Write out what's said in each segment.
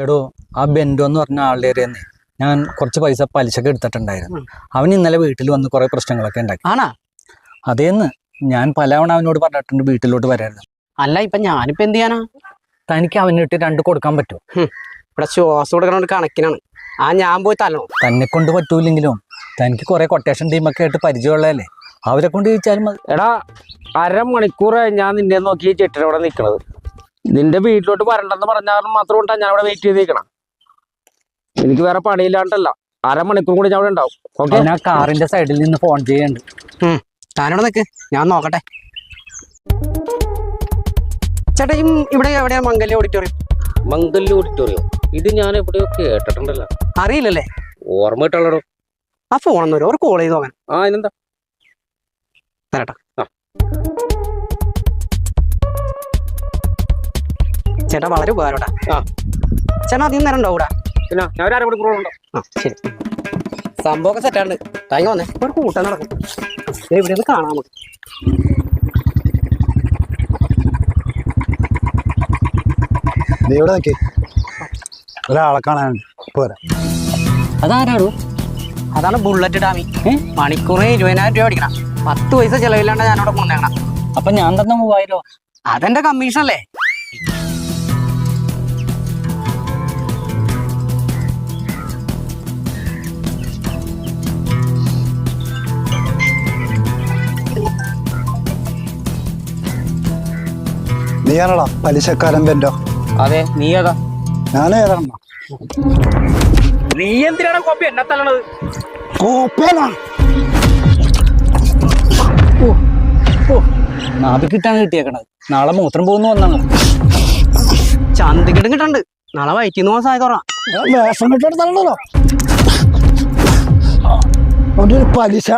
എടോ ആ ബെൻഡോ എന്ന് പറഞ്ഞ ആളുടെ അറിയുന്നേ ഞാൻ കുറച്ച് പൈസ പലിശക്ക് എടുത്തിട്ടുണ്ടായിരുന്നു. അവൻ ഇന്നലെ വീട്ടിൽ വന്ന് കുറെ പ്രശ്നങ്ങളൊക്കെ ഉണ്ടാക്കി. ആണാ? അതേന്ന് ഞാൻ പലവണ അവനോട് പറഞ്ഞിട്ടുണ്ട് വീട്ടിലോട്ട് വരായിരുന്നു. അല്ല ഇപ്പൊ ഞാനിപ്പോ എന്ത് ചെയ്യാനാ? തനിക്ക് അവനിട്ട് രണ്ട് കൊടുക്കാൻ പറ്റുമോ? ഇവിടെ ശ്വാസം കൊടുക്കണ ഒരു കണക്കിനാണ്. ഞാൻ പോയി തല്ലണോ? തന്നെ കൊണ്ട് പറ്റൂലെങ്കിലും തനിക്ക് കുറെ കൊട്ടേഷൻ ടീമൊക്കെ ആയിട്ട് പരിചയമുള്ളതല്ലേ, അവരെ കൊണ്ട് ചോദിച്ചാലും മതി. എടാ, അരമണിക്കൂറായി ഞാൻ നിന്നെ നോക്കി ചെട്ടിനവിടെ നിൽക്കണത്. നിന്റെ വീട്ടിലോട്ട് വരണ്ടെന്ന് പറഞ്ഞാൽ മാത്രം കൊണ്ടാ ഞാൻ അവിടെ വെയിറ്റ് ചെയ്ത് നിൽക്കണം. എനിക്ക് വേറെ പണിയില്ലാണ്ടല്ല, അരമണിക്കൂർ കൂടി ഞാൻ അവിടെ ഉണ്ടാവും. ഓക്കെ, ഞാൻ കാറിന്റെ സൈഡിൽ നിന്ന് ഫോൺ ചെയ്യണ്ട്. താനോട് നിൽക്ക്, ഞാൻ നോക്കട്ടെ. ചേട്ടാ ഇവിടെ എവിടെയാ മംഗല്യ ഓഡിറ്റോറിയം? മംഗല്യ ഓഡിറ്റോറിയം ഇത് ഞാൻ എവിടെയോ കേട്ടിട്ടുണ്ടല്ലോ. അറിയില്ലല്ലേ? ഓർമ്മ കിട്ടുള്ളടോ. ആ ഫോണെന്ന് വരും, ഒരു കോൾ ചെയ്ത് നോക്കാൻ. അതിനെന്താ തരട്ടെ. ചേട്ടാ വളരെ ഉപകാരട്ടാ. ചേട്ടാ അധികം നേരം ഉണ്ടാവും ഇവിടെ? പിന്നെ ഞാൻ ഒരു അരമണിക്കൂറുണ്ടോ? ശരി, സംഭവമൊക്കെ സെറ്റാണ്ട്. തങ്ങി വന്നേ, ഒരു കൂട്ടം നടക്കും. ഇവിടെ ഒന്ന് കാണാൻ നമുക്ക്. ഇവിടെ നോക്കി ഒരാളെ കാണാനുണ്ട്. പോരാ. അതാരാടോ? അതാണ് ബുള്ളറ്റ് ഡാമി. മണിക്കൂറിന് 20,000 രൂപ അടിക്കണം. 10 പൈസ ചെലവില്ലാണ്ട് ഞാനവിടെ കൊണ്ടുവരണം. അപ്പൊ ഞാൻ തന്ന 3000. അതെന്റെ കമ്മീഷൻ അല്ലേ? നീയാണോടാ പലിശക്കാരൻ ബെൻഡോ? അതെ, നീ ഏതാ? ഞാൻ ഏതാണെന്നാ? നീ എന്തിനാണ് കോപ്പി എന്നെ തല്ലണത്? നാഭി കിട്ടാണ് കിട്ടിയേക്കണത്. നാളെ മൂത്രം പോകുന്നു വന്നാണ്. ചന്തിക്കിട്ടും കിട്ടണ്ട്. നാളെ വയറ്റിന്ന് പോകാൻ സാധ്യത കുറവാ. വേഷം കിട്ടെടുത്തല്ലോ ഒരു പലിശ.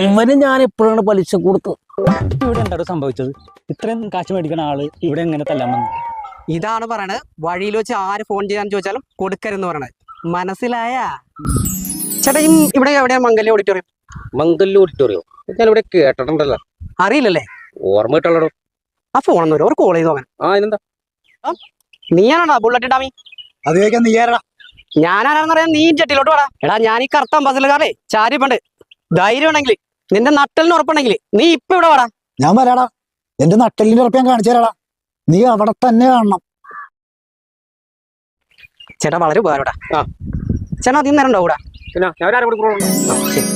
ഇവന് ഞാൻ എപ്പോഴാണ് പലിശ കൊടുത്തത്? ഇവിടെ എന്താണോ സംഭവിച്ചത്? ഇത്രയും കാശ് മേടിക്കുന്ന ആള് ഇവിടെ എങ്ങനെ തല്ലാൻ വന്നു? ഇതാണ് പറയണത്, വഴിയിൽ വെച്ച് ആര് ഫോൺ ചെയ്യാൻ ചോദിച്ചാലും കൊടുക്കരുന്ന് പറയണത്. മനസ്സിലായ? ചേട്ടാ ഇവിടെ എവിടെയാ മംഗല്യ ഓഡിറ്റോറിയം? മംഗല്യ ഓഡിറ്റോറിയം ഞാൻ ഇവിടെ കേട്ടിട്ടുണ്ടല്ലോ. അറിയില്ലല്ലേ? ഓർമ്മ കിട്ടുള്ളടോ. ആ ഫോണെന്ന് വരും, ഒരു കോൾ ചെയ്ത് നോക്കാൻ. അതിനെന്താ? നീയാണോടാ ബുള്ളറ്റ് ഡാമി? അത് ചോദിക്കാൻ നീയാരടാ? ഞാനാരാന്നറിയാൻ നീ ചെട്ടിലോട്ട് വേടാ. എടാ ഞാൻ ഈ കറുത്ത അമ്പസിലുകാരെ ചാരിപ്പണ്ട്. ധൈര്യം ഉണ്ടെങ്കിൽ, നിന്റെ നട്ടലിന് ഉറപ്പുണ്ടെങ്കിൽ നീ ഇപ്പൊ ഇവിടെ വേടാ. ഞാൻ വരാടാ. എന്റെ നട്ടലിന്റെ ഉറപ്പ് ഞാൻ കാണിച്ചു തരാടാ. നീ അവിടെ തന്നെ കാണണം. ചേട്ടാ വളരെ ഉപകാരടാ. ചേട്ടാ അധികം നേരം ഉണ്ടാവൂടാ? പിന്നെ ഞാൻ ഒരു അരമണിക്കൂറുണ്ടോ? ശരി.